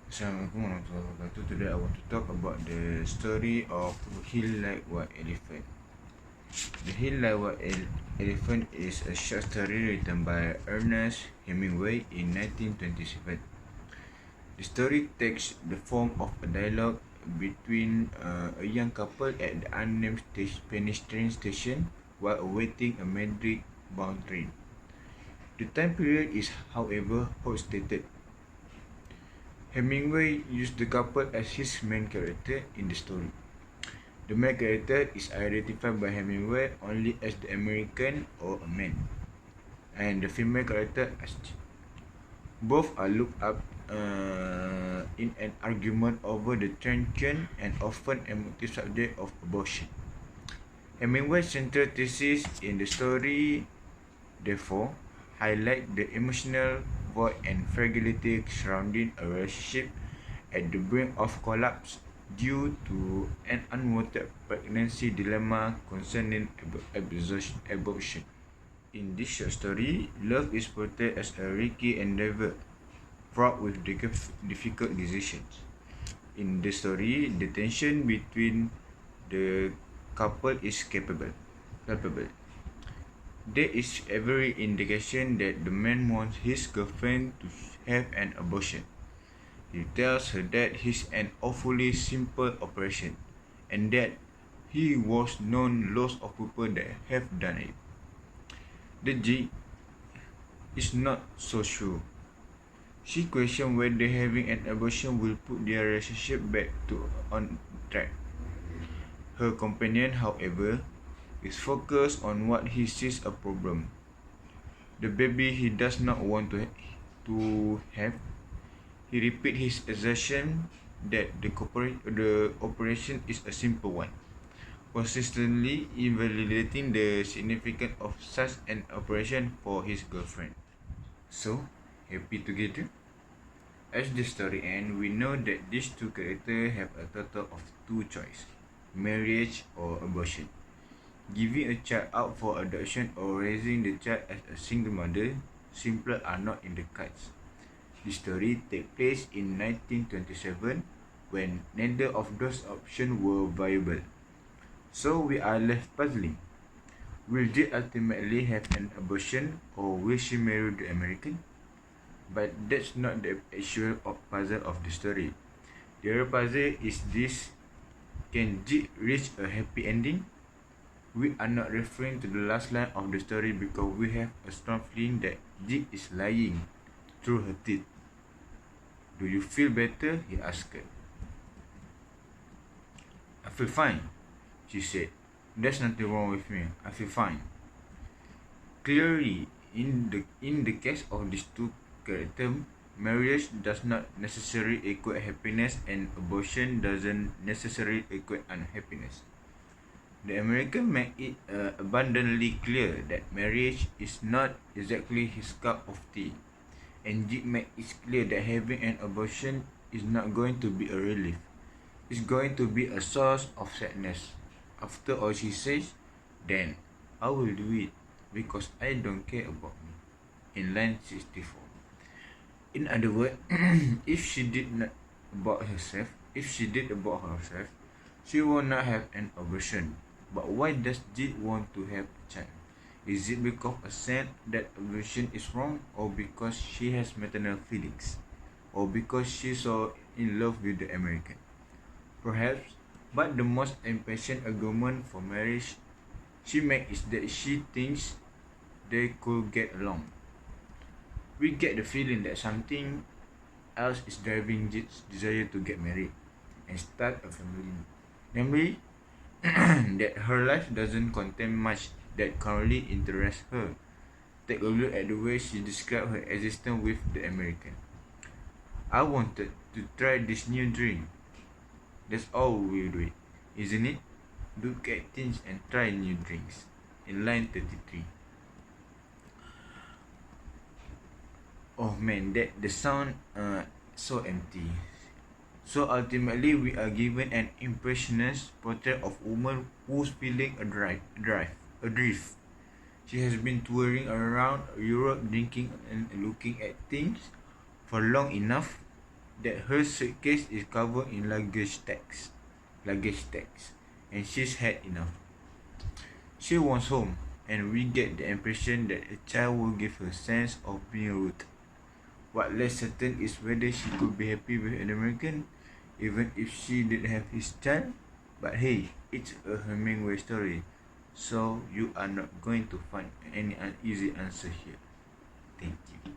Assalamualaikum warahmatullahi wabarakatuh. Today I want to talk about the story of Hill Like White Elephant. The Hill Like White Elephant is a short story written by Ernest Hemingway in 1927. The story takes the form of a dialogue between a young couple at the unnamed pedestrian station while awaiting a Madrid-bound train. The time period is, however, outdated. Hemingway used the couple as his main character in the story. The male character is identified by Hemingway only as the American or a man, and the female character as G. Both are looked up in an argument over the transient and often emotive subject of abortion. Hemingway's central thesis in the story, therefore, highlight the emotional void and fragility surrounding a relationship at the brink of collapse due to an unwanted pregnancy dilemma concerning abortion. In this short story, love is portrayed as a risky endeavor, fraught with difficult decisions. In the story, the tension between the couple is palpable. There is every indication that the man wants his girlfriend to have an abortion. He tells her that it's an awfully simple operation, and that he was known lots of people that have done it. The G is not so sure. She questions whether having an abortion will put their relationship back on track. Her companion, however, is focused on what he sees a problem. The baby he does not want to have. He repeats his assertion that the operation is a simple one, consistently invalidating the significance of such an operation for his girlfriend. So, happy together? As the story ends, we know that these two characters have a total of two choices: marriage or abortion. Giving a child out for adoption or raising the child as a single mother simply are not in the cards. The story takes place in 1927 when neither of those options were viable. So we are left puzzling. Will Jill ultimately have an abortion or will she marry the American? But that's not the actual puzzle of the story. The real puzzle is this: can Jill reach a happy ending? We are not referring to the last line of the story because we have a strong feeling that Jill is lying through her teeth. Do you feel better? He asked her. I feel fine, she said. There's nothing wrong with me. I feel fine. Clearly, in the case of these two characters, marriage does not necessarily equate happiness and abortion doesn't necessarily equate unhappiness. The American made it abundantly clear that marriage is not exactly his cup of tea, and Jip made it clear that having an abortion is not going to be a relief. It's going to be a source of sadness. After all, she says, then I will do it because I don't care about me. In line 64. In other words, if she did about herself, she will not have an abortion. But why does Jill want to have a child? Is it because a sense that abortion is wrong, or because she has maternal feelings, or because she's so in love with the American? Perhaps, but the most impassioned argument for marriage she makes is that she thinks they could get along. We get the feeling that something else is driving Jill's desire to get married and start a family. Namely, that her life doesn't contain much that currently interests her. Take a look at the way she described her existence with the American. I wanted to try this new drink. That's all we do, isn't it? Look at things and try new drinks. In line 33. Oh man, that the sound so empty. So ultimately, we are given an impressionist portrait of a woman who's feeling adrift. She has been touring around Europe, drinking and looking at things for long enough. that her suitcase is covered in luggage tags, and she's had enough. She wants home, and we get the impression that a child will give her sense of being rooted. What less certain is whether she could be happy with an American, even if she did have his child. But hey, it's a Hemingway story, so you are not going to find any easy answer here. Thank you.